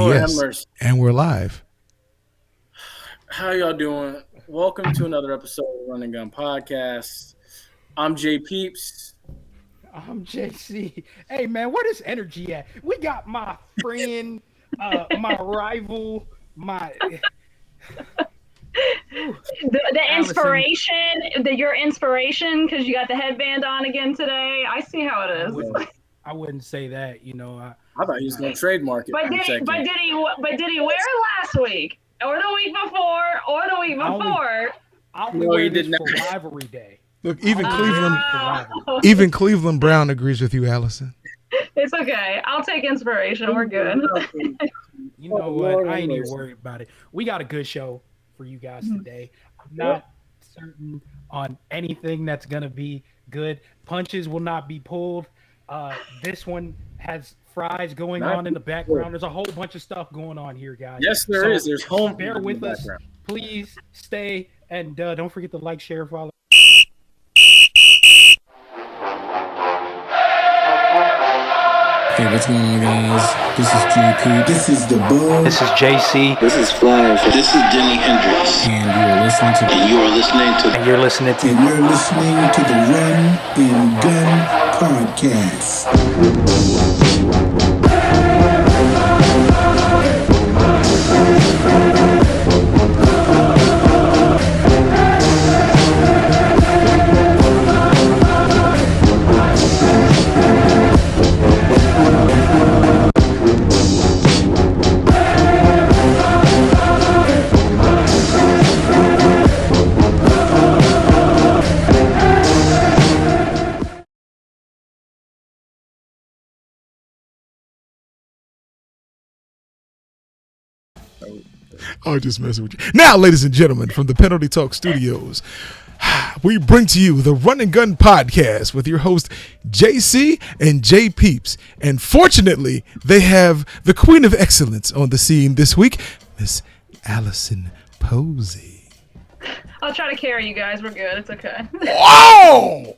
Lord have mercy. And we're live. How y'all doing? Welcome to another episode of Run and Gun Podcast. I'm Jay Peeps. I'm JC. Hey man, where this energy at? We got my friend, my rival, my the inspiration, your inspiration, because you got the headband on again today. I see how it is. I wouldn't say that, you know. I thought he was going to trademark it. But did he wear it last week, or the week before, or the week before? I only wear this for rivalry day. Look, even Cleveland Brown agrees with you, Allison. It's okay. I'll take inspiration. We're good. You know what? I ain't even worried about it. We got a good show for you guys today. I'm not certain on anything that's going to be good. Punches will not be pulled. This one has fries going on in the background. There's a whole bunch of stuff going on here, guys. Yes, there is. There's home. Bear with us. Please stay and don't forget to like, share, follow. Hey, what's going on, guys? This is JP. This is The Bug. This is JC. This is Flash. This is Denny Hendricks. And you're listening to the Run and Gun Podcast. I'll just messing with you. Now, ladies and gentlemen, from the Penalty Talk Studios, we bring to you the Run and Gun Podcast with your host, JC and J Peeps. And fortunately, they have the Queen of Excellence on the scene this week, Miss Alison Posey. I'll try to carry you guys. We're good. It's okay. Whoa!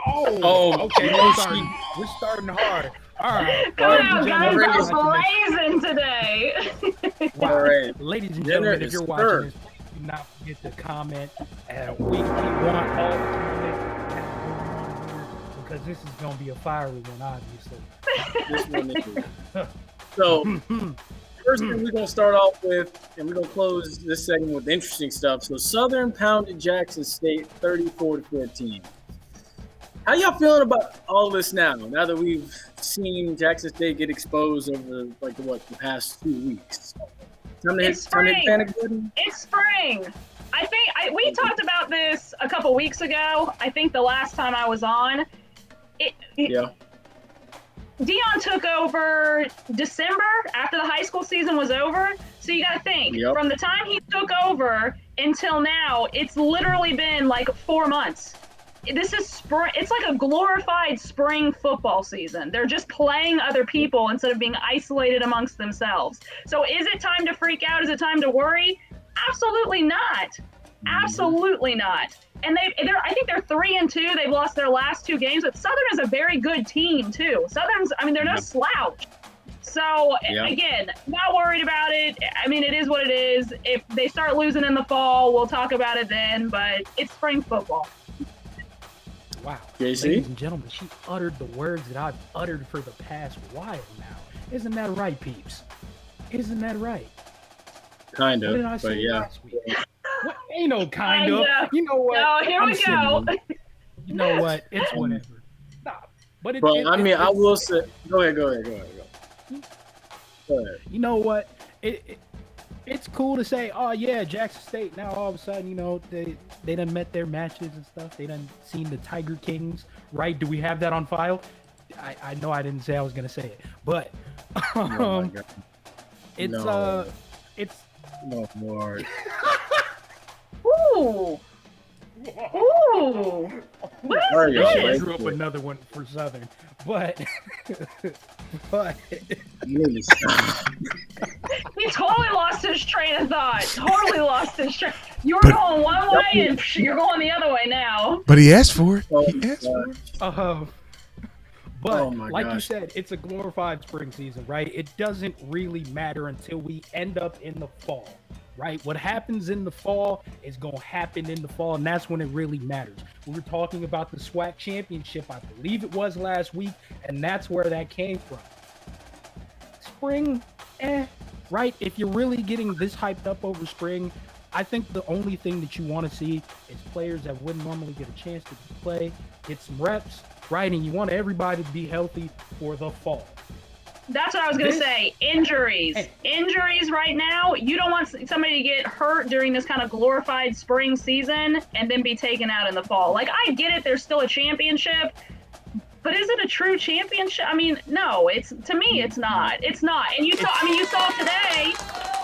Okay. We're starting hard. All right. Come on, guys. I'm blazing today. Wow. Right. Ladies and gentlemen, if you're watching this, do not forget to comment. We want all the comments because this is going to be a fiery one, obviously. So, first thing we're going to start off with, and we're going to close this segment with interesting stuff. So, Southern pounded Jackson State 34-14. How y'all feeling about all this now? Now that we've seen Jackson State get exposed over the past 2 weeks. It's spring. It's spring. I think we talked about this a couple weeks ago. I think the last time I was on. Dion took over December after the high school season was over. So you got to think from the time he took over until now, it's literally been like 4 months. This is spring. It's like a glorified spring football season. They're just playing other people instead of being isolated amongst themselves. So is it time to freak out? Is it time to worry? Absolutely not. Absolutely not. And I think they're 3-2. They've lost their last 2 games, but Southern is a very good team too. Southern's, they're no slouch. So again, not worried about it. It is what it is. If they start losing in the fall, we'll talk about it then, but it's spring football. Wow. JC? Ladies and gentlemen, she uttered the words that I've uttered for the past while now. Isn't that right, peeps? Isn't that right? Kind of, what did I say but yeah. Last week? What? Ain't no kind of. You know what? No, here we go. You know what? It's whatever. Stop. But I will say. Go ahead. Go ahead. You know what? It's cool to say, oh yeah, Jackson State. Now all of a sudden, they done met their matches and stuff. They done seen the Tiger Kings, right? Do we have that on file? I know I didn't say I was gonna say it, but it's no more. Ooh. I drew up another one for Southern, but he totally lost his train of thought. You were going one way and you're going the other way now. But he asked for it. But like you said, it's a glorified spring season, right? It doesn't really matter until we end up in the fall, right? What happens in the fall is going to happen in the fall, and that's when it really matters. We were talking about the SWAC championship, I believe it was last week, and that's where that came from. Spring, right? If you're really getting this hyped up over spring, I think the only thing that you want to see is players that wouldn't normally get a chance to play, get some reps, right? And you want everybody to be healthy for the fall. That's what I was going to say. Injuries. Injuries right now. You don't want somebody to get hurt during this kind of glorified spring season and then be taken out in the fall. Like, I get it. There's still a championship. But is it a true championship? I mean, no. To me, it's not. It's not. And you saw today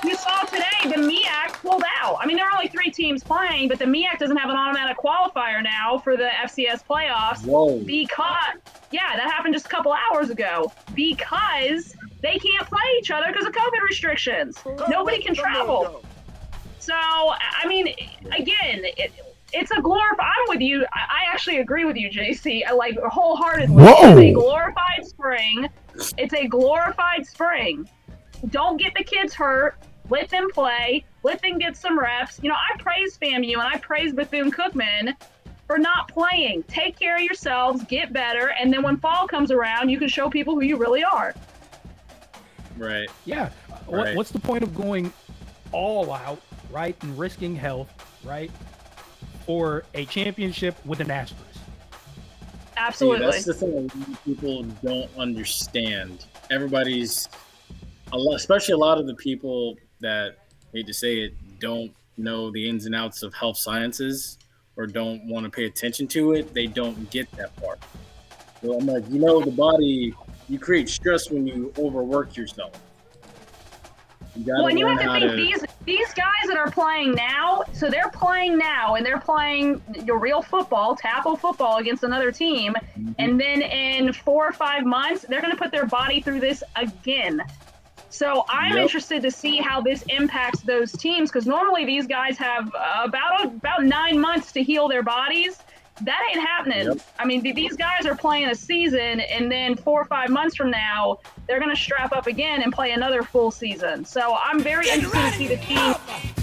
the MEAC pulled out. I mean, there are only 3 teams playing, but the MEAC doesn't have an automatic qualifier now for the FCS playoffs. Whoa. Because, that happened just a couple hours ago. Because they can't play each other because of COVID restrictions. Nobody can travel. So, I mean, again, it's a glorified. I'm with you. I actually agree with you, JC. I like wholeheartedly. Whoa. It's a glorified spring. It's a glorified spring. Don't get the kids hurt. Let them play. Let them get some reps. You know, I praise FAMU and I praise Bethune-Cookman for not playing. Take care of yourselves. Get better. And then when fall comes around, you can show people who you really are. Right. Yeah. Right. What's the point of going all out, right, and risking health, right, for a championship with an asterisk? Absolutely. See, that's the thing that people don't understand. Everybody's, especially a lot of the people that, hate to say it, don't know the ins and outs of health sciences or don't want to pay attention to it. They don't get that part. So I'm like, the body, you create stress when you overwork yourself. And you have to think these guys that are playing now, so they're playing now and they're playing your real football, tackle football against another team. Mm-hmm. And then in 4 or 5 months, they're going to put their body through this again. So I'm interested to see how this impacts those teams, because normally these guys have about 9 months to heal their bodies. That ain't happening. Yep. I mean, these guys are playing a season, and then 4 or 5 months from now, they're going to strap up again and play another full season. So I'm very interested to see the team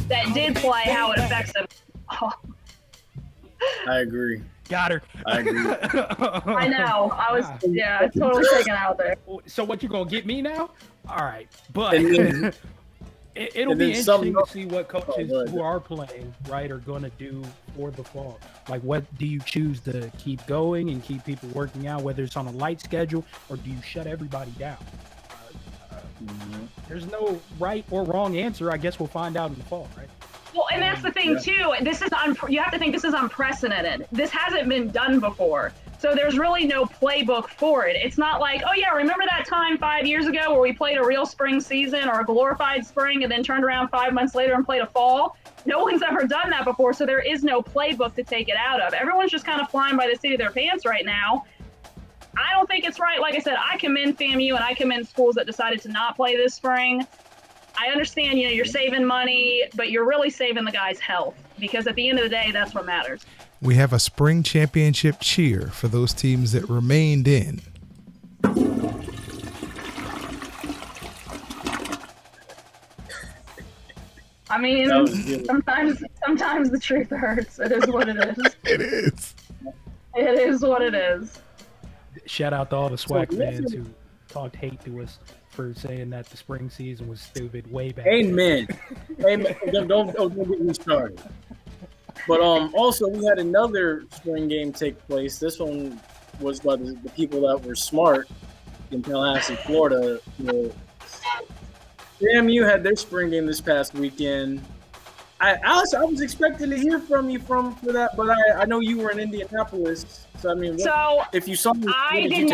that did play, how it affects them. Oh. I agree. Got her. I agree. I know. I was, totally taken out there. So what, you going to get me now? All right. But it'll be interesting to see what coaches who are playing, right, are going to do for the fall. Like, what do you choose to keep going and keep people working out, whether it's on a light schedule, or do you shut everybody down? There's no right or wrong answer. I guess we'll find out in the fall, right? Well, and that's the thing, too. You have to think this is unprecedented. This hasn't been done before. So there's really no playbook for it. It's not like, remember that time 5 years ago where we played a real spring season or a glorified spring and then turned around 5 months later and played a fall? No one's ever done that before, so there is no playbook to take it out of. Everyone's just kind of flying by the seat of their pants right now. I don't think it's right. Like I said, I commend FAMU and I commend schools that decided to not play this spring. I understand, you're saving money, but you're really saving the guys' health, because at the end of the day, that's what matters. We have a spring championship cheer for those teams that remained in. I mean, sometimes the truth hurts. It is what it is. It is. It is what it is. Shout out to all the SWAC fans who talked hate to us for saying that the spring season was stupid way back. Amen. Amen. Don't get me started. But also, we had another spring game take place. This one was by the people that were smart in Tallahassee, Florida. FAMU had their spring game this past weekend. Alice, I was expecting to hear from you for that, but I know you were in Indianapolis. So, I mean, if you saw me, I did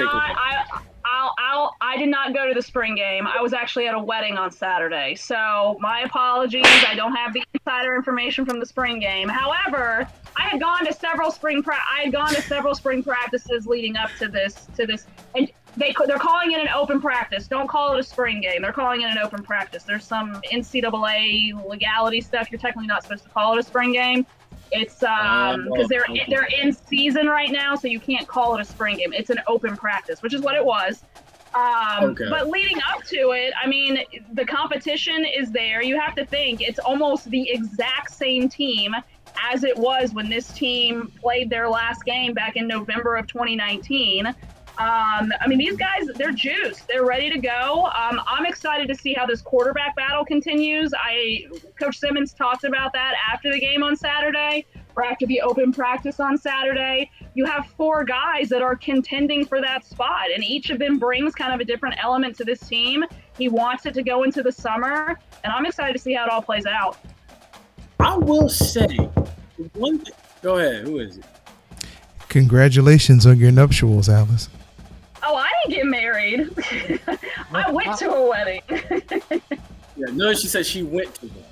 not go to the spring game. I was actually at a wedding on Saturday. So my apologies. I don't have the insider information from the spring game. However, I had gone to several spring practices leading up to this, and they're calling it an open practice. Don't call it a spring game. They're calling it an open practice. There's some NCAA legality stuff. You're technically not supposed to call it a spring game. It's because they're in season right now, so you can't call it a spring game. It's an open practice, which is what it was. But leading up to it, I mean, the competition is there. You have to think it's almost the exact same team as it was when this team played their last game back in November of 2019. I mean, these guys, they're juiced. They're ready to go. I'm excited to see how this quarterback battle continues. Coach Simmons talked about that after the game on Saturday, or after the open practice on Saturday. You have 4 guys that are contending for that spot, and each of them brings kind of a different element to this team. He wants it to go into the summer, and I'm excited to see how it all plays out. I will say one thing. Go ahead. Who is it? Congratulations on your nuptials, Alice. Oh, I didn't get married. I went to a wedding. Yeah, no, she said she went to one.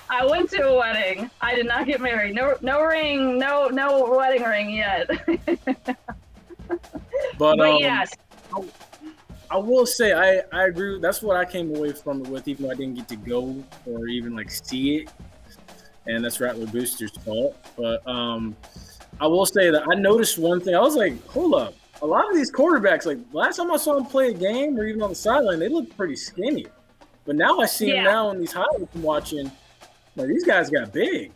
I went to a wedding. I did not get married. No ring, no wedding ring yet. But yes. I will say I agree. That's what I came away from it with, even though I didn't get to go or even like see it. And that's Rattler Booster's fault. But I will say that I noticed one thing. I was like, hold up. A lot of these quarterbacks, like last time I saw them play a game or even on the sideline, they looked pretty skinny. But now I see them now in these highlights I'm watching. Like, these guys got big.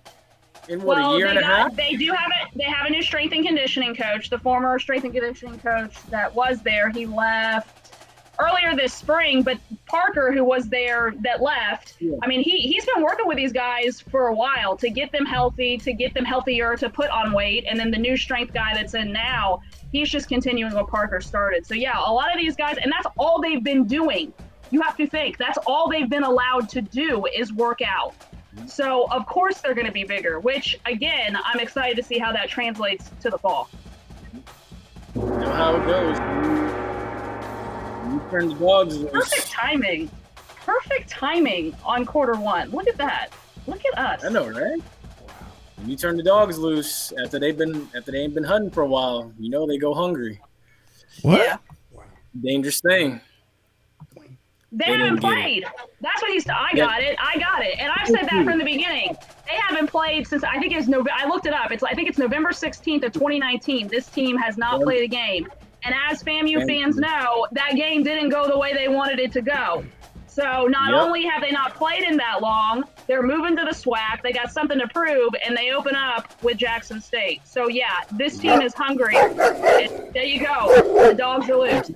In a year and a half? They do have it. They have a new strength and conditioning coach. The former strength and conditioning coach that was there, he left earlier this spring. But Parker, who was there that left, I mean, he's been working with these guys for a while to get them healthy, to get them healthier, to put on weight. And then the new strength guy that's in now, he's just continuing what Parker started. So yeah, a lot of these guys, and that's all they've been doing. You have to think that's all they've been allowed to do is work out. So of course they're going to be bigger, which again, I'm excited to see how that translates to the fall. You know how it goes. You turn the dogs loose. Perfect timing on quarter one. Look at that. Look at us. I know, right? When you turn the dogs loose after they ain't been hunting for a while, you know they go hungry. What? Yeah. Dangerous thing. They haven't played. That's what I got it. And I've said that from the beginning. They haven't played since I think it's November. I looked it up. I think it's November 16th of 2019. This team has not played a game. And as FAMU fans know, that game didn't go the way they wanted it to go. So not only have they not played in that long, they're moving to the SWAC. They got something to prove, and they open up with Jackson State. So yeah, this team is hungry. There you go. The dogs are loose.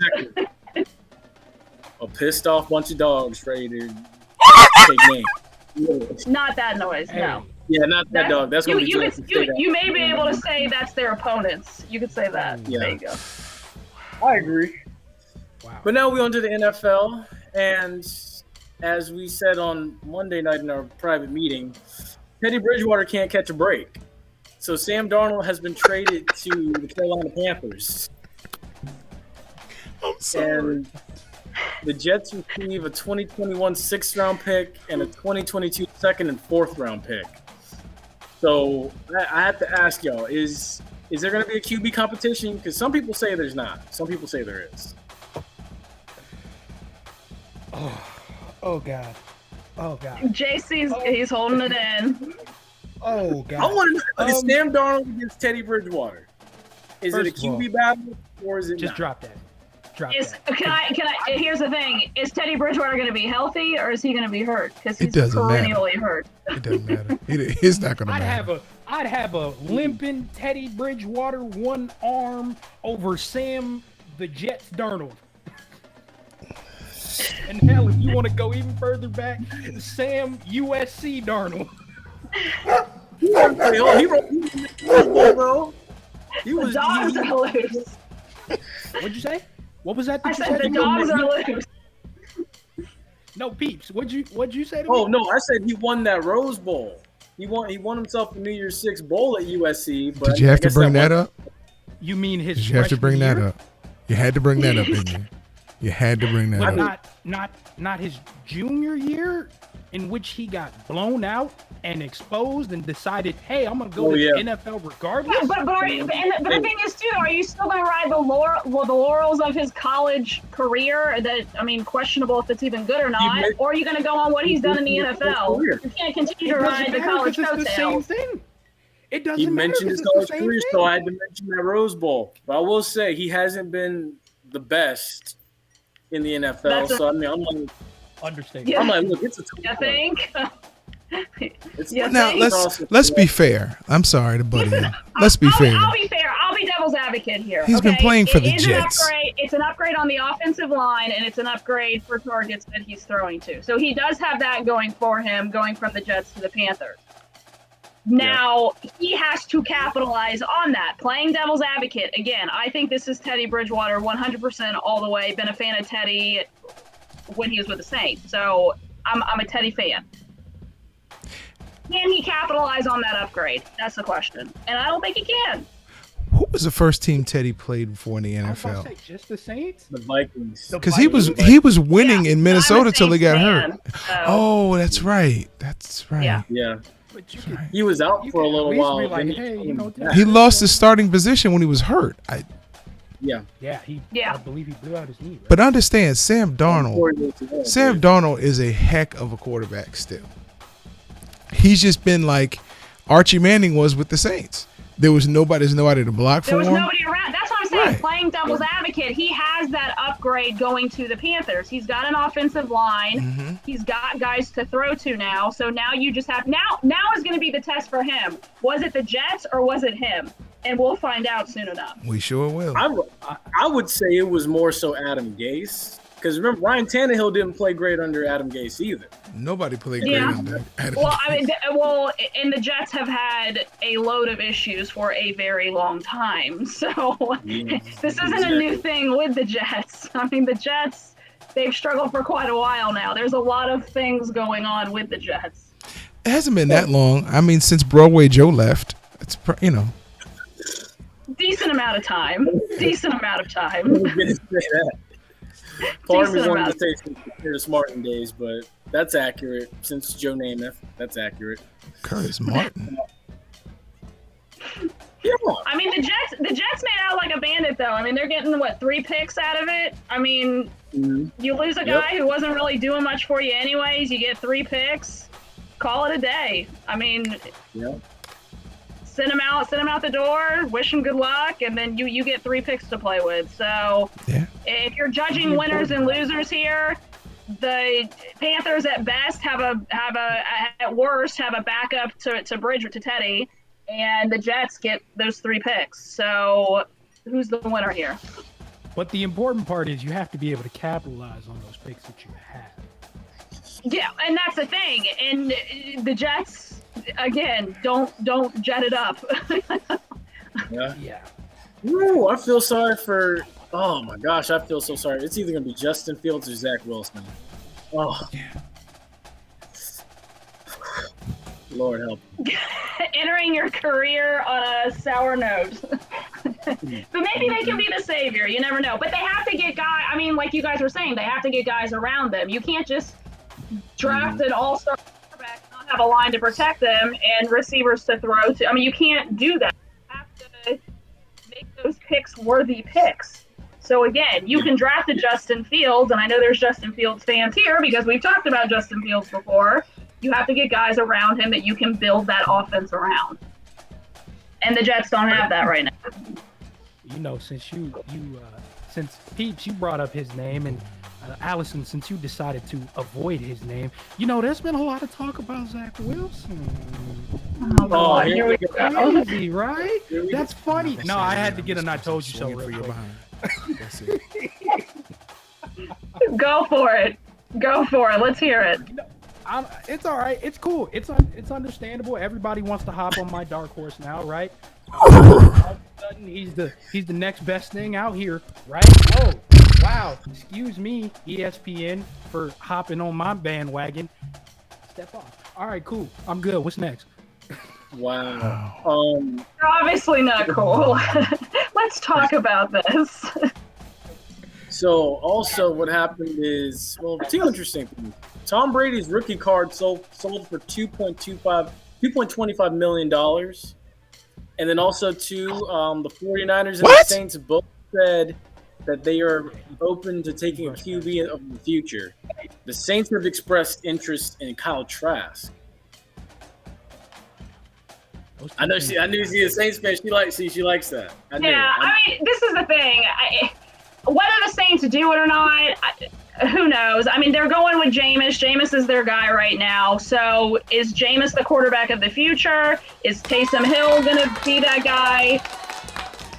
A pissed off bunch of dogs ready to take names. Not that noise, no. Yeah, not that dog. That's what you may be able to say that's their opponents. You could say that. Yeah. There you go. I agree. Wow. But now we're on to the NFL, and as we said on Monday night in our private meeting, Teddy Bridgewater can't catch a break. So Sam Darnold has been traded to the Carolina Panthers. I'm sorry. And the Jets receive a 2021 6th-round pick and a 2022 second and 4th-round pick. So I have to ask y'all, is there going to be a QB competition? Because some people say there's not. Some people say there is. Oh God. JC's holding it in. Oh God. I want to know, is Sam Darnold against Teddy Bridgewater? Is it a QB battle or is it just not? drop that? Can I? Here's the thing: is Teddy Bridgewater going to be healthy, or is he going to be hurt? Because he's perennially hurt. It doesn't matter. It's not going to matter. I'd have a limping Teddy Bridgewater, one arm over Sam the Jets Darnold. And hell, if you want to go even further back, Sam USC Darnold. He was dogs are loose. What'd you say? What was that? I said the dogs are loose. No, Peeps. What'd you say to me? Oh no, I said he won that Rose Bowl. He won himself the New Year's Six bowl at USC. But did you have to bring that up? You mean his? Did you have to bring year? that up? You had to bring that up, didn't you? You had to bring that up. Not his junior year, in which he got blown out and exposed and decided, hey, I'm gonna go to the NFL regardless. Yeah, but the thing is too, are you still gonna ride the laurels of his college career? Questionable if it's even good or not. Or are you gonna go on what he's done in the NFL? You can't continue to ride the college coattails. It's the same thing. It doesn't He matter. mentioned his college career, so I had to mention that Rose Bowl. But I will say he hasn't been the best in the NFL. So I mean, I'm like, understandable. Yeah. I'm like, look, it's a You think? Now let's be fair. I'm sorry to butt in. Let's be fair. I'll be fair. I'll be devil's advocate here. He's been playing for the Jets. It's an upgrade on the offensive line, and it's an upgrade for targets that he's throwing to. So he does have that going for him, going from the Jets to the Panthers. Now, he has to capitalize on that. Playing devil's advocate, again, I think this is Teddy Bridgewater 100% all the way. Been a fan of Teddy when he was with the Saints. So I'm a Teddy fan. Can he capitalize on that upgrade? That's the question. And I don't think he can. Who was the first team Teddy played for in the NFL? Say, just the Saints? The Vikings. Because he was winning in Minnesota till he got hurt. Oh, that's right. That's right. Yeah. But he was out for a little while. Like, he lost his starting position when he was hurt. Yeah. I believe he blew out his knee. Right? But understand, Sam Darnold is a heck of a quarterback still. He's just been like Archie Manning was with the Saints. There's nobody to block for him. There was nobody around. That's what I'm saying. Right. Playing devil's advocate, he has that upgrade going to the Panthers. He's got an offensive line. Mm-hmm. He's got guys to throw to now. So now you just have now is going to be the test for him. Was it the Jets or was it him? And we'll find out soon enough. We sure will. I would say it was more so Adam Gase. Because remember, Ryan Tannehill didn't play great under Adam Gase either. Nobody played great under Adam Gase. And the Jets have had a load of issues for a very long time. So this isn't a new thing with the Jets. I mean, the Jets, they've struggled for quite a while now. There's a lot of things going on with the Jets. It hasn't been that long. I mean, since Broadway Joe left, it's, Decent amount of time. Part of me wanted to say some Curtis Martin days, but that's accurate. Since Joe Namath, that's accurate. Curtis Martin. Yeah. I mean, the Jets made out like a bandit, though. I mean, they're getting, 3 picks out of it? I mean, you lose a guy who wasn't really doing much for you anyways. You get 3 picks. Call it a day. I mean, send him out the door, wish him good luck, and then you get 3 picks to play with. So if you're judging winners and losers here, the Panthers at best at worst have a backup to Bridge to Teddy, and the Jets get those 3 picks. So who's the winner here? But the important part is you have to be able to capitalize on those picks that you have. Yeah, and that's the thing. And the Jets, again, don't jet it up. Yeah. Ooh, I feel sorry for. Oh my gosh, I feel so sorry. It's either gonna be Justin Fields or Zach Wilson. Oh. Yeah. Lord help. Entering your career on a sour note. But maybe they can be the savior. You never know. But they have to get guys. I mean, like you guys were saying, they have to get guys around them. You can't just draft an all-star quarterback and not have a line to protect them and receivers to throw to. I mean, you can't do that. You have to make those picks worthy picks. So again, you can draft a Justin Fields, and I know there's Justin Fields fans here because we've talked about Justin Fields before. You have to get guys around him that you can build that offense around. And the Jets don't have that right now. Since Peeps, you brought up his name, and Allison, since you decided to avoid his name, there's been a lot of talk about Zach Wilson. Oh, here we go. Crazy, right? That's funny. No, I had to get an I told you so. For your behind. That's it. Go for it. Let's hear it. It's all right. It's cool. It's understandable. Everybody wants to hop on my dark horse now, right? All of a sudden, he's the next best thing out here, right? Oh, wow. Excuse me, ESPN, for hopping on my bandwagon. Step off. All right, cool. I'm good. What's next? Wow. You're obviously not cool. Let's talk about this. So also what happened is, two interesting things. Tom Brady's rookie card sold for $2.25 million. And then also, too, the 49ers and the Saints both said that they are open to taking a QB of the future. The Saints have expressed interest in Kyle Trask. I know I knew she's a Saints fan. She likes that. I mean, this is the thing. Whether the Saints do it or not, who knows? I mean, they're going with Jameis. Jameis is their guy right now. So is Jameis the quarterback of the future? Is Taysom Hill going to be that guy?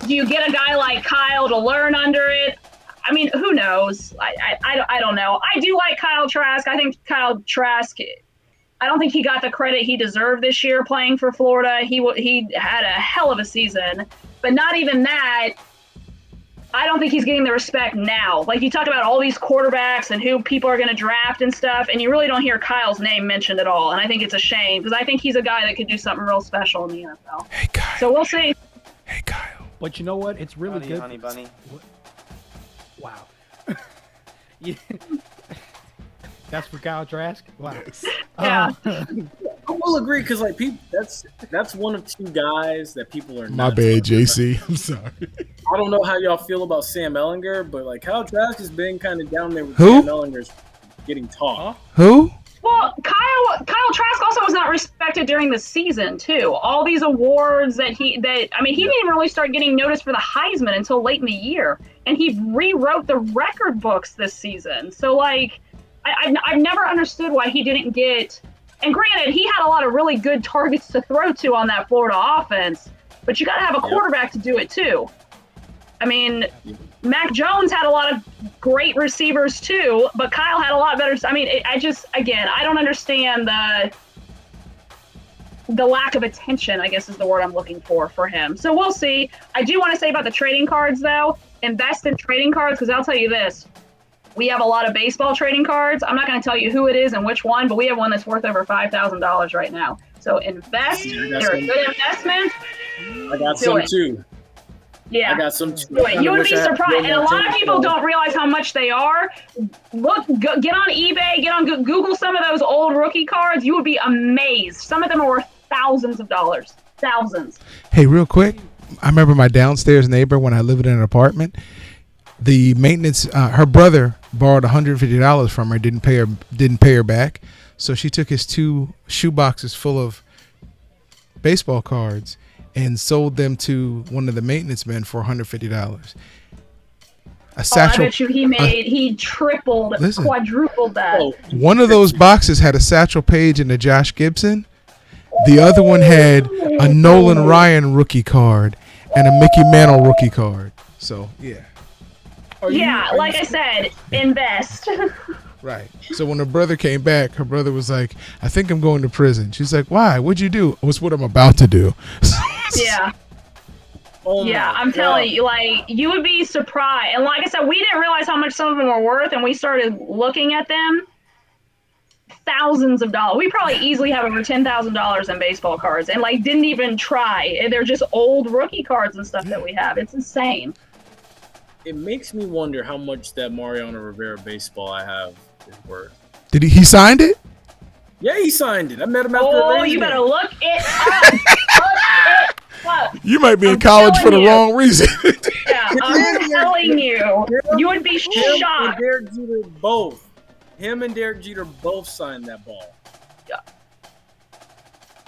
Do you get a guy like Kyle to learn under it? I mean, who knows? I don't know. I do like Kyle Trask. I think Kyle Trask, I don't think he got the credit he deserved this year playing for Florida. He had a hell of a season. But not even that, I don't think he's getting the respect now. Like, you talk about all these quarterbacks and who people are going to draft and stuff, and you really don't hear Kyle's name mentioned at all. And I think it's a shame because I think he's a guy that could do something real special in the NFL. Hey, Kyle. So we'll see. Hey, Kyle. But you know what? It's really good. Honey bunny. Wow. Yeah. That's for Kyle Trask? Wow. Yes. Yeah. I will agree because like people, that's one of two guys that people are. My bad, JC. I'm sorry. I don't know how y'all feel about Sam Ellinger, but like Kyle Trask has been kind of down there with Who? Sam Ellinger's getting talked. Who? Well, Kyle Trask also was not respected during the season too. All these awards he didn't even really start getting noticed for the Heisman until late in the year, and he rewrote the record books this season. So like, I've never understood why he didn't get. And granted, he had a lot of really good targets to throw to on that Florida offense, but you got to have a quarterback to do it too. I mean, Mac Jones had a lot of great receivers too, but Kyle had a lot better. I mean, I don't understand the lack of attention, I guess is the word I'm looking for him. So we'll see. I do want to say about the trading cards though, invest in trading cards, because I'll tell you this. We have a lot of baseball trading cards. I'm not going to tell you who it is and which one, but we have one that's worth over $5,000 right now. So invest. They're a good investment. I got some too. Yeah. I got some too. You would be surprised. And a lot of people don't realize how much they are. Look, get on eBay, get on Google some of those old rookie cards. You would be amazed. Some of them are worth thousands of dollars. Thousands. Hey, real quick. I remember my downstairs neighbor when I lived in an apartment. The maintenance, her brother borrowed $150 from her, didn't pay her back. So she took his 2 shoe boxes full of baseball cards and sold them to one of the maintenance men for $150. A satchel. I bet you he tripled, quadrupled that. One of those boxes had a Satchel Paige and a Josh Gibson. The other one had a Nolan Ryan rookie card and a Mickey Mantle rookie card. So, yeah. I said, invest. Right. So when her brother came back, her brother was like, I think I'm going to prison. She's like, why? What'd you do? It's what I'm about to do. Yeah. I'm telling you, like, you would be surprised. And like I said, we didn't realize how much some of them were worth, and we started looking at them. Thousands of dollars. We probably easily have over $10,000 in baseball cards, and like didn't even try. They're just old rookie cards and stuff that we have. It's insane. It makes me wonder how much that Mariano Rivera baseball I have is worth. Did he signed it? Yeah, he signed it. I met him after the race. You better look it up. You might be in college for the wrong reason. Yeah, I'm telling you. You would be shocked. Him and Derek Jeter both signed that ball. Yeah.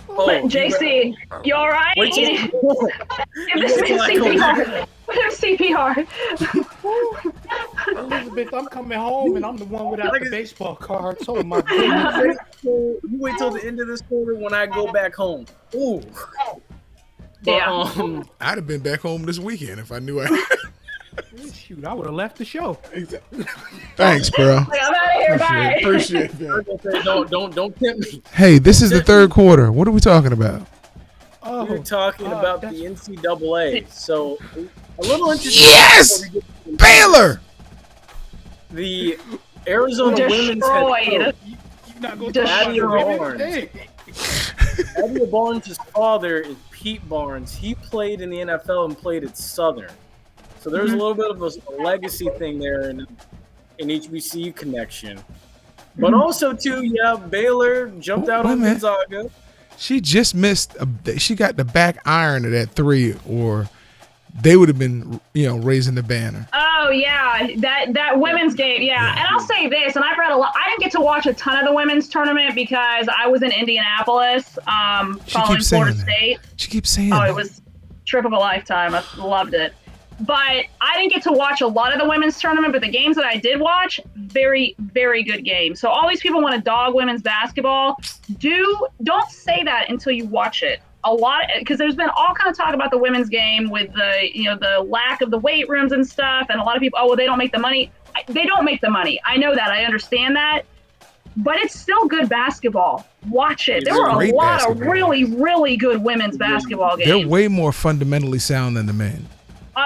JC, you all right? Give CPR. Elizabeth, I'm coming home and I'm the one without the baseball cards. Oh my goodness. You wait till the end of this quarter when I go back home. Ooh. Yeah. I'd have been back home this weekend if I knew I. Shoot, I would have left the show. Thanks, bro. I'm out of here. Bye. Appreciate that. Don't tempt me. Hey, this is the third quarter. What are we talking about? We're talking about the NCAA. So a little interesting. Yes, Baylor. The Arizona women's head coach, Adia Barnes' father is Pete Barnes. He played in the NFL and played at Southern. So there's a little bit of a legacy thing there in HBCU connection. But also, too, Baylor jumped out on Gonzaga. She just missed. She got the back iron of that 3, or they would have been, raising the banner. Oh yeah, that women's game, yeah. And I'll say this, and I've read a lot. I didn't get to watch a ton of the women's tournament because I was in Indianapolis, following Florida State. She keeps saying that. It was trip of a lifetime. I loved it. But I didn't get to watch a lot of the women's tournament, but the games that I did watch, very, very good games. So all these people want to dog women's basketball. Don't say that until you watch it. Because there's been all kind of talk about the women's game with the lack of the weight rooms and stuff, and a lot of people, they don't make the money. They don't make the money. I know that. I understand that. But it's still good basketball. Watch it. There were a lot of really, really good women's basketball games. They're way more fundamentally sound than the men.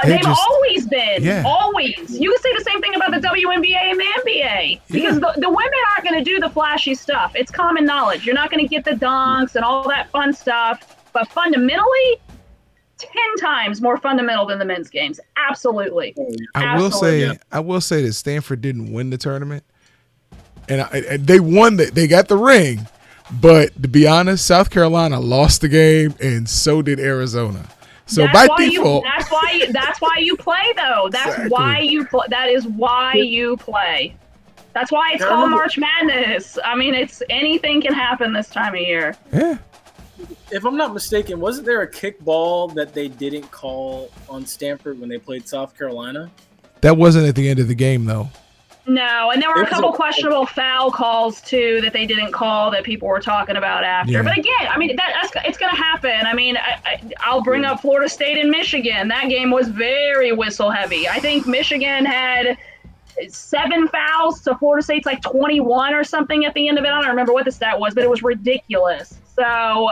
They've always been. Yeah. Always. You can say the same thing about the WNBA and the NBA. Because the women aren't going to do the flashy stuff. It's common knowledge. You're not going to get the dunks and all that fun stuff. But fundamentally, 10 times more fundamental than the men's games. Absolutely. I will say that Stanford didn't win the tournament. And they won. They got the ring. But to be honest, South Carolina lost the game, and so did Arizona. So by default, that's why you play though. That's exactly why you play. That is why you play. That's why it's called March Madness. I mean, anything can happen this time of year. Yeah. If I'm not mistaken, wasn't there a kickball that they didn't call on Stanford when they played South Carolina? That wasn't at the end of the game though. No, and there were a couple questionable foul calls too that they didn't call that people were talking about after. Yeah. But again, I mean it's going to happen. I mean, I'll bring up Florida State and Michigan. That game was very whistle heavy. I think Michigan had 7 fouls to Florida State's like 21 or something at the end of it. I don't remember what the stat was, but it was ridiculous. So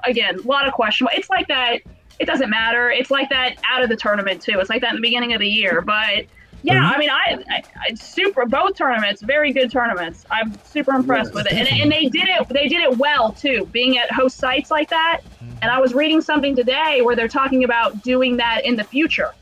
again, a lot of questionable. It's like that. It doesn't matter. It's like that out of the tournament too. It's like that in the beginning of the year, but. Yeah, I mean, I both tournaments, very good tournaments. I'm super impressed with it, and they did it well too, being at host sites like that. And I was reading something today where they're talking about doing that in the future,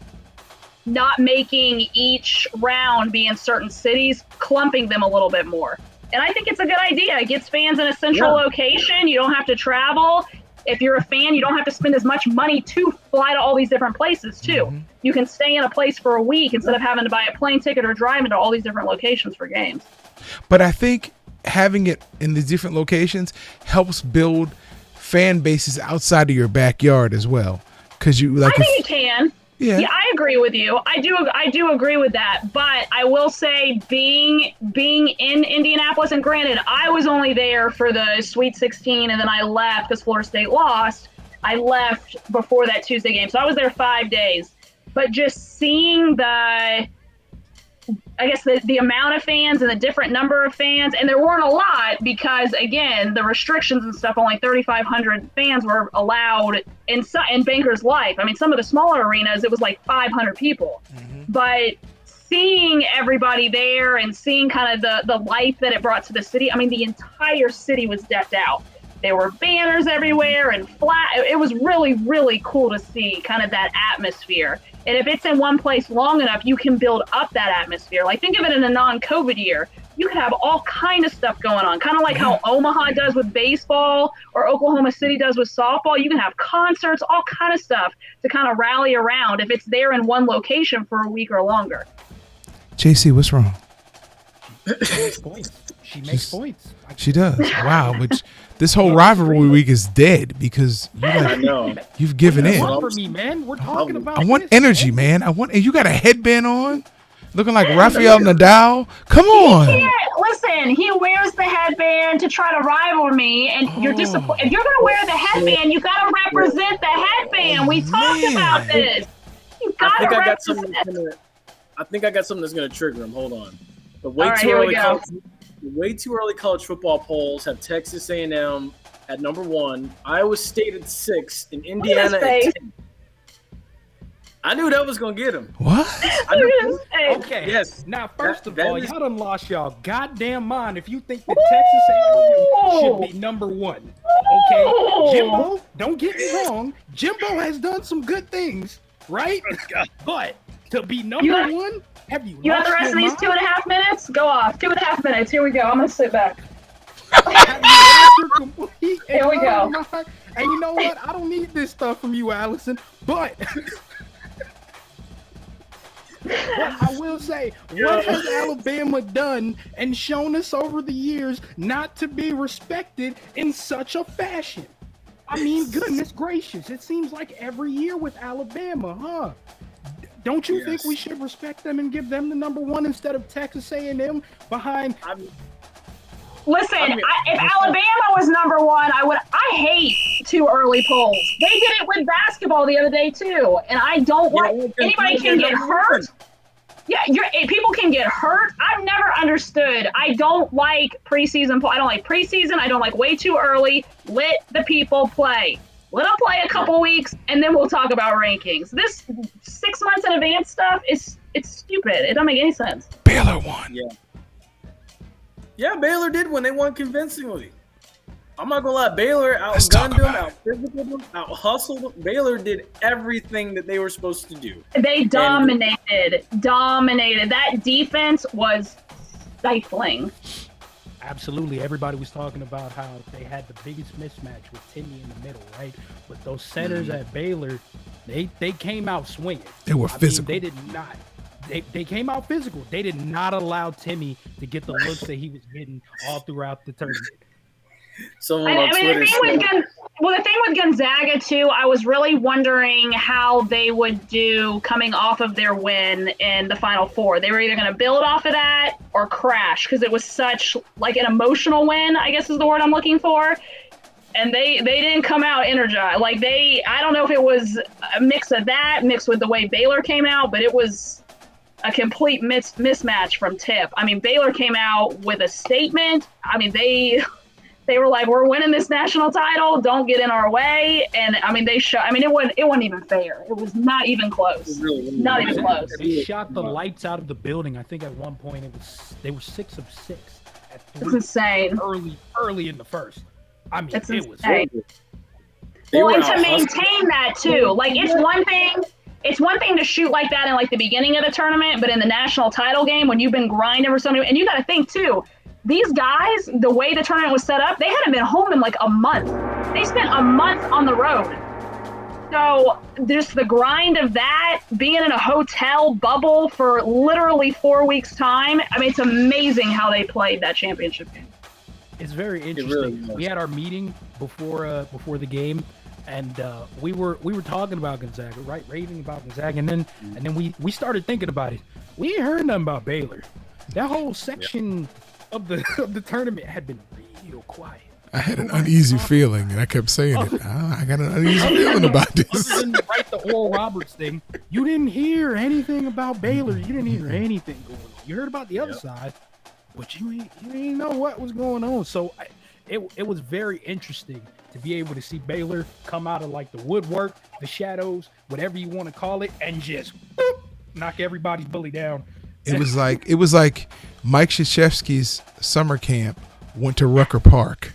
not making each round be in certain cities, clumping them a little bit more. And I think it's a good idea. It gets fans in a central location. You don't have to travel. If you're a fan, you don't have to spend as much money to fly to all these different places, too. Mm-hmm. You can stay in a place for a week instead of having to buy a plane ticket or drive into all these different locations for games. But I think having it in these different locations helps build fan bases outside of your backyard as well. Because I think it can. Yeah, I agree with you. I do agree with that. But I will say, being in Indianapolis, and granted, I was only there for the Sweet 16, and then I left because Florida State lost. I left before that Tuesday game, so I was there 5 days. But just seeing the amount of fans and the different number of fans, and there weren't a lot because, again, the restrictions and stuff, only 3,500 fans were allowed in Bankers Life. I mean, some of the smaller arenas, it was like 500 people. Mm-hmm. But seeing everybody there and seeing kind of the life that it brought to the city, I mean, the entire city was decked out. There were banners everywhere and it was really, really cool to see kind of that atmosphere. And if it's in one place long enough, you can build up that atmosphere. Like, think of it in a non-COVID year. You could have all kind of stuff going on, kind of like how Omaha does with baseball or Oklahoma City does with softball. You can have concerts, all kind of stuff to kind of rally around if it's there in one location for a week or longer. JC, what's wrong? She makes points. She does. Wow. Which this whole rivalry week is dead because you've given in. For me, man. We're talking about. I want energy, man. And you got a headband on, looking like Rafael Nadal. Come on. Listen, he wears the headband to try to rival me, and you're disappointed. If you're gonna wear the headband, you gotta represent the headband. We talked about this. You gotta represent. I think I got something that's gonna trigger him. Hold on. The way too early college football polls have Texas A&M at number 1, Iowa State at 6, and Indiana at 10. I knew that was going to get him. What? Okay. Yes. Now, first of all, y'all done lost y'all goddamn mind if you think that Texas A&M should be number 1. Okay? Jimbo, don't get me wrong. Jimbo has done some good things, right? But to be number 1... You want the rest of these 2.5 minutes? Go off. 2.5 minutes. Here we go. I'm going to sit back. Here we go. And you know what? I don't need this stuff from you, Allison. But But I will say, what has Alabama done and shown us over the years not to be respected in such a fashion? I mean, goodness gracious, it seems like every year with Alabama, huh? Don't you think we should respect them and give them the number one instead of Texas A&M behind? Listen, if Alabama was number one, I hate too early polls. They did it with basketball the other day too, and I don't like anybody can get hurt. Yeah, people can get hurt. I've never understood. I don't like preseason. I don't like preseason. I don't like way too early. Let the people play. Let them play a couple weeks, and then we'll talk about rankings. This 6 months in advance stuff it's stupid. It doesn't make any sense. Baylor won. Yeah, Baylor did when they won convincingly. I'm not gonna lie, Baylor outgunned them, out-physicaled them, out-hustled them. Baylor did everything that they were supposed to do. They dominated. That defense was stifling. Absolutely. Everybody was talking about how they had the biggest mismatch with Timmy in the middle, right? But those centers at Baylor, they came out swinging. They were physical. They did not. They came out physical. They did not allow Timmy to get the looks that he was getting all throughout the tournament. The thing with Gonzaga too, I was really wondering how they would do coming off of their win in the Final Four. They were either going to build off of that or crash because it was such like an emotional win, I guess is the word I'm looking for. And they didn't come out energized. I don't know if it was a mix of that mixed with the way Baylor came out, but it was a complete mismatch from tip. I mean, Baylor came out with a statement. I mean, they were like, we're winning this national title. Don't get in our way. And I mean, it wasn't even fair. It was not even close. Not even close. They shot the lights out of the building. I think at one point they were 6 of 6 at 3. It's insane. Early in the first. I mean, it's it was. Well, and to maintain that too, like it's one thing to shoot like that in like the beginning of the tournament, but in the national title game when you've been grinding for something, and you got to think too, these guys, the way the tournament was set up, they hadn't been home in like a month. They spent a month on the road. So just the grind of that, being in a hotel bubble for literally 4 weeks time. I mean, it's amazing how they played that championship game. It's very interesting. We had our meeting before the game, and we were talking about Gonzaga, right? Raving about Gonzaga, and then we started thinking about it. We ain't heard nothing about Baylor. That whole section of the tournament had been real quiet. I had an uneasy feeling, and I kept saying it. I got an uneasy feeling about this. Other than the Oral Roberts thing, you didn't hear anything about Baylor. You didn't hear anything going on. You heard about the other side, but you ain't know what was going on. So it was very interesting to be able to see Baylor come out of like the woodwork, the shadows, whatever you want to call it, and just knock everybody's bully down. It was like Mike Krzyzewski's summer camp went to Rucker Park.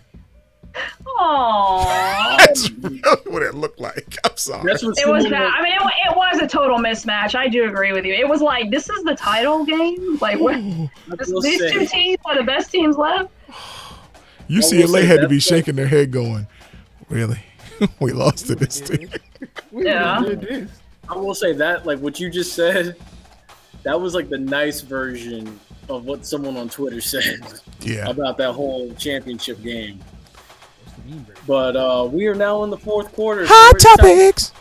Aww. That's really what it looked like. I'm sorry. It was that. I mean, it was a total mismatch. I do agree with you. It was like, this is the title game? Like, these two teams are the best teams left? UCLA had to be shaking their head going, really? We lost to this team. Yeah. I will say that, like what you just said, that was like the nice version of what someone on Twitter said about that whole championship game. But we are now in the fourth quarter. Hot topics!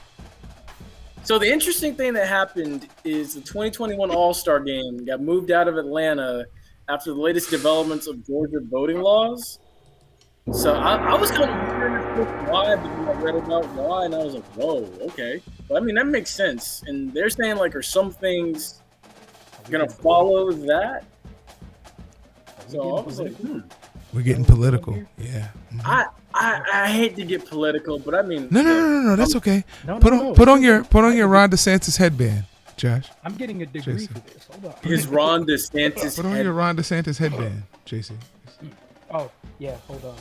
So the interesting thing that happened is the 2021 All-Star Game got moved out of Atlanta after the latest developments of Georgia voting laws. So I was kind of curious why, because I read about why, and I was like, whoa, okay. But I mean, that makes sense. And they're saying, like, are some things going to follow that? So I was like, We're getting political. Yeah. Mm-hmm. I hate to get political, but I mean, no, that's okay. Put on your Ron DeSantis headband, Josh. I'm getting a degree for this. Hold on. His Ron DeSantis. Put on your Ron DeSantis headband, JC. Oh yeah, hold on.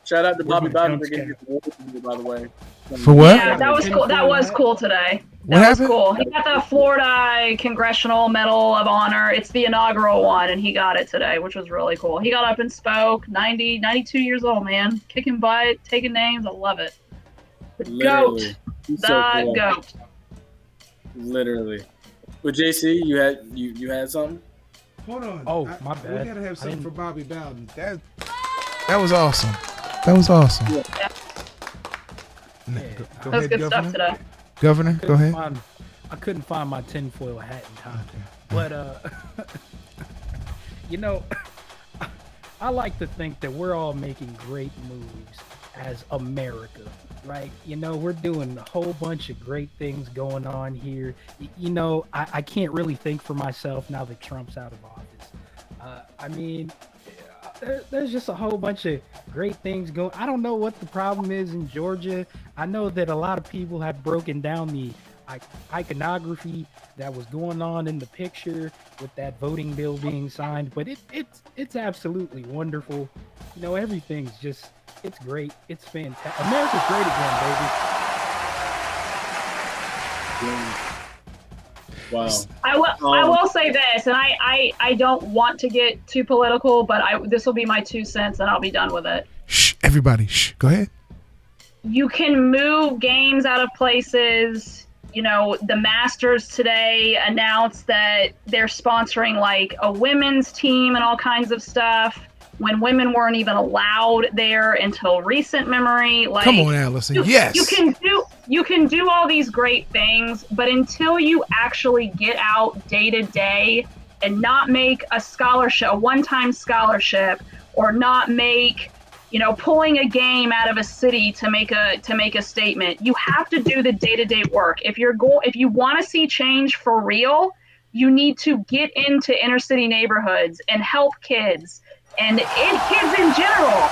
Shout out to Bobby Bowden for getting his award, by the way. For what? Yeah, that was cool. That was cool today. What happened? Cool. He got the Florida Congressional Medal of Honor. It's the inaugural one, and he got it today, which was really cool. He got up and spoke. 92 years old, man. Kicking butt, taking names. I love it. The Literally. GOAT. The GOAT. Literally. But JC, you had something? Hold on. Oh, my bad. We gotta have something for didn't- Bobby Bowden. That was awesome. That was awesome. Yeah. Go That was ahead, good Governor. stuff today. Governor, go ahead. I couldn't find my tinfoil hat in time. Okay. But you know, I like to think that we're all making great moves as America, right? You know, we're doing a whole bunch of great things going on here. You know, I can't really think for myself now that Trump's out of office. I mean, there's just a whole bunch of great things going. I don't know what the problem is in Georgia. I know that a lot of people have broken down the iconography that was going on in the picture with that voting bill being signed, but it's absolutely wonderful. You know, everything's just, it's great. It's fantastic. America's great again, baby. Wow. I will say this, and I don't want to get too political, but this will be my 2 cents, and I'll be done with it. Shh, everybody. Shh. Go ahead. You can move games out of places. You know, the Masters today announced that they're sponsoring like a women's team and all kinds of stuff when women weren't even allowed there until recent memory. Like, come on, Allison. Yes. You can do all these great things, but until you actually get out day to day and not make a scholarship, a one-time scholarship, or not make, you know, pulling a game out of a city to make a statement. You have to do the day-to-day work. If you want to see change for real, you need to get into inner city neighborhoods and help kids and kids in general.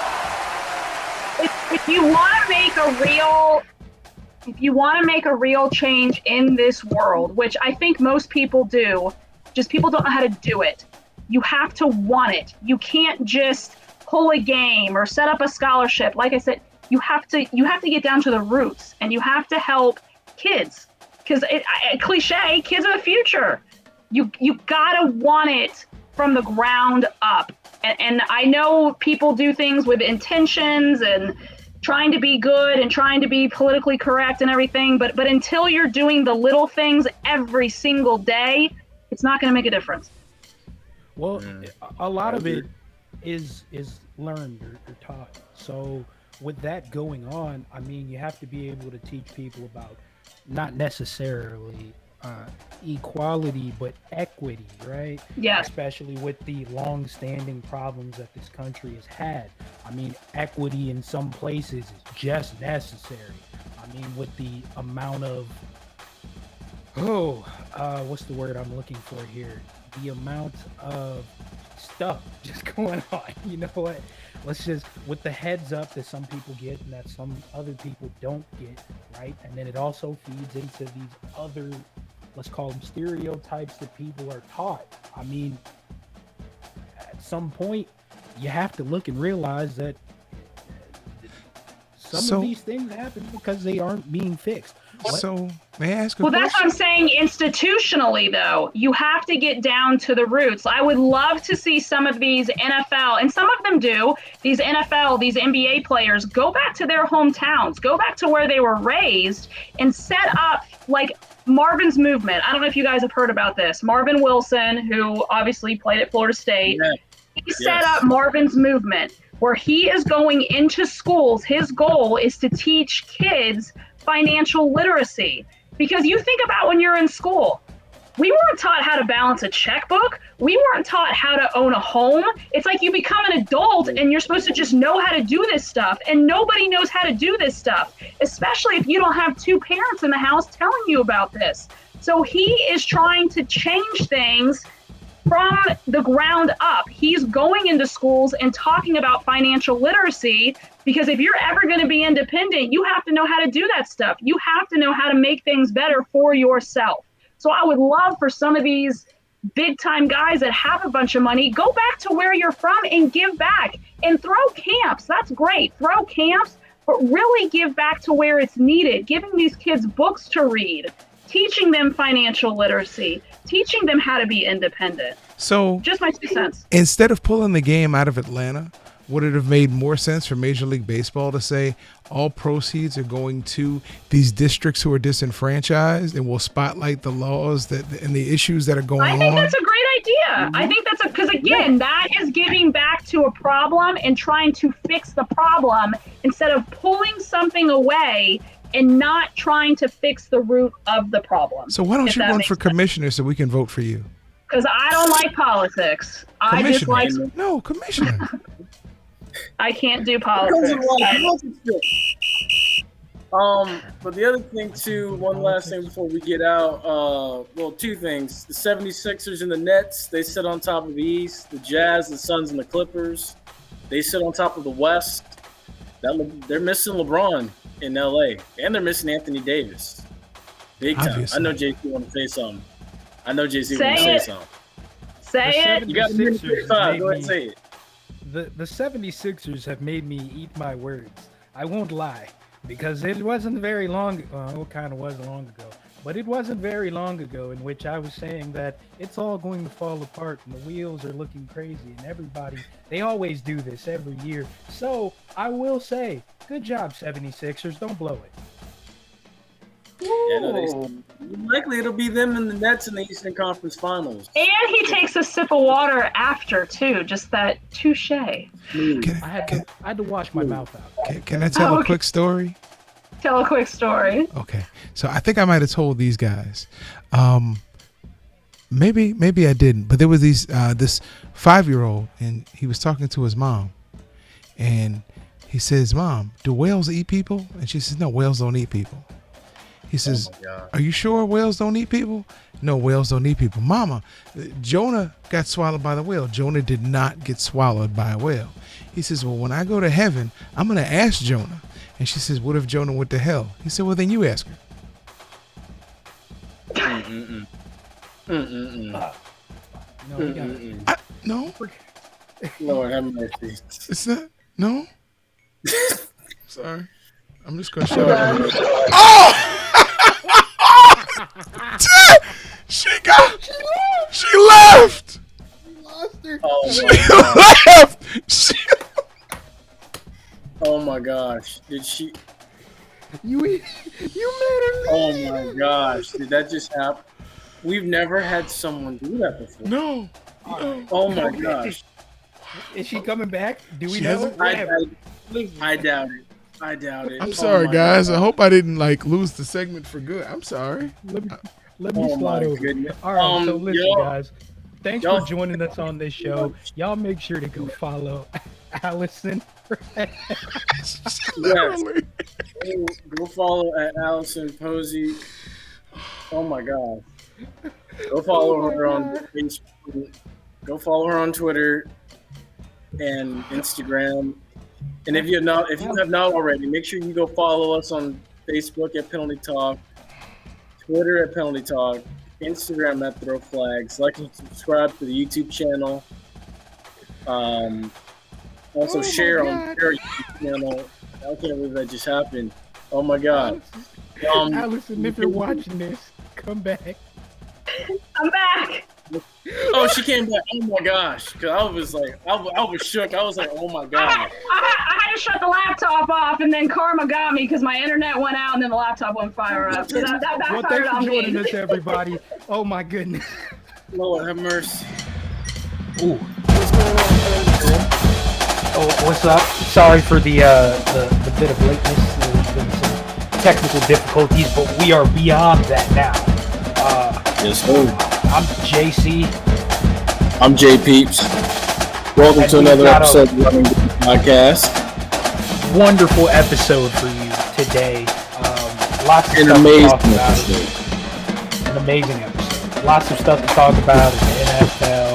If you want to make a real change in this world, which I think most people do, just people don't know how to do it. You have to want it. You can't just pull a game or set up a scholarship. Like I said, you have to get down to the roots, and you have to help kids, because cliche, kids are the future. You gotta want it from the ground up. And I know people do things with intentions and trying to be good and trying to be politically correct and everything, but until you're doing the little things every single day, it's not going to make a difference. Well, a lot of it is learned or taught. So with that going on, I mean, you have to be able to teach people about not necessarily equality, but equity, right? Yeah. Especially with the long-standing problems that this country has had. I mean, equity in some places is just necessary. I mean, with the amount of what's the word I'm looking for here? The amount of stuff just going on. You know what? Let's just, with the heads up that some people get and that some other people don't get, right? And then it also feeds into these other, let's call them stereotypes that people are taught. I mean, at some point, you have to look and realize that some of these things happen because they aren't being fixed. So, may I ask a question? Well, that's what I'm saying. Institutionally, though, you have to get down to the roots. I would love to see some of these NFL, and some of them do, these NFL, these NBA players, go back to their hometowns, go back to where they were raised, and set up, like, Marvin's movement. I don't know if you guys have heard about this. Marvin Wilson, who obviously played at Florida State, he set up Marvin's movement, where he is going into schools. His goal is to teach kids financial literacy. Because you think about when you're in school, we weren't taught how to balance a checkbook. We weren't taught how to own a home. It's like you become an adult and you're supposed to just know how to do this stuff. And nobody knows how to do this stuff, especially if you don't have two parents in the house telling you about this. So he is trying to change things from the ground up. He's going into schools and talking about financial literacy, because if you're ever going to be independent, you have to know how to do that stuff. You have to know how to make things better for yourself. So I would love for some of these big time guys that have a bunch of money, go back to where you're from and give back and throw camps. That's great. Throw camps, but really give back to where it's needed. Giving these kids books to read, teaching them financial literacy, teaching them how to be independent. So just my 2 cents. Instead of pulling the game out of Atlanta, would it have made more sense for Major League Baseball to say all proceeds are going to these districts who are disenfranchised, and we'll spotlight the laws and the issues that are going on? I think that's a great idea. I think that's because again, that is giving back to a problem and trying to fix the problem instead of pulling something away and not trying to fix the root of the problem. So why don't you run for commissioner so we can vote for you? Because I don't like politics. I just like commissioner. I can't do politics. But the other thing too, one last thing before we get out. Well, two things: the 76ers and the Nets, they sit on top of the East. The Jazz, the Suns, and the Clippers, they sit on top of the West. They're missing LeBron in LA, and they're missing Anthony Davis. Big time. Obviously. I know JC want to say something. Say it. You got a minute 35. Go ahead and say it. The 76ers have made me eat my words. I won't lie, because it wasn't very long. Well, it kind of was long ago, but it wasn't very long ago in which I was saying that it's all going to fall apart and the wheels are looking crazy, and everybody, they always do this every year. So I will say, good job, 76ers. Don't blow it. Yeah, no, likely it'll be them and the Nets in the Eastern Conference Finals. And he takes a sip of water after too. Just that touche. I had to wash my mouth out. Can I tell a quick story? Tell a quick story. Okay, so I think I might have told these guys. Maybe I didn't, but there was this 5-year-old, and he was talking to his mom, and he says, "Mom, do whales eat people?" And she says, "No, whales don't eat people." He says, "Are you sure whales don't eat people?" "No, whales don't eat people." "Mama, Jonah got swallowed by the whale." Jonah did not get swallowed by a whale. He says, "Well, when I go to heaven, I'm going to ask Jonah." And she says, "What if Jonah went to hell?" He said, "Well, then you ask her." No. Lord have mercy. It's not. No. Sorry. I'm just going to show you. Oh! She left. Oh my gosh. Did she? You made her. Oh my gosh. Did that just happen? We've never had someone do that before. No. Oh my gosh. Is she coming back? Do we She know? I doubt it. I'm sorry, guys. I hope I didn't lose the segment for good. I'm sorry. Let me slide over. Goodness. All right, so listen, guys. Thanks for joining us on this show. Y'all make sure to go follow Alison. Literally. Go follow at Alison Posey. Oh my God. Go follow her on Facebook. Go follow her on Twitter and Instagram. And if you have not already, make sure you go follow us on Facebook at Penalty Talk, Twitter at Penalty Talk, Instagram at Throw Flags. Like and subscribe to the YouTube channel. Also share on our YouTube channel. I can't believe that just happened. Oh my God. Allison, if you're watching this, come back. I'm back. Oh, she came back. Oh my gosh. Cause I was like, I was shook. I was like, oh my God. I had to shut the laptop off, and then karma got me because my internet went out, and then the laptop went fire up. So that well, thanks for joining us, everybody. Oh my goodness. Lord have mercy. Ooh. Oh, what's up? Sorry for the bit of lateness. There's been some technical difficulties, but we are beyond that now. Yes, sir. I'm JC. I'm J Peeps. Welcome to another episode of the Running Gun Podcast. Wonderful episode for you today. Lots of stuff to talk about. An amazing episode. Lots of stuff to talk about in the NFL.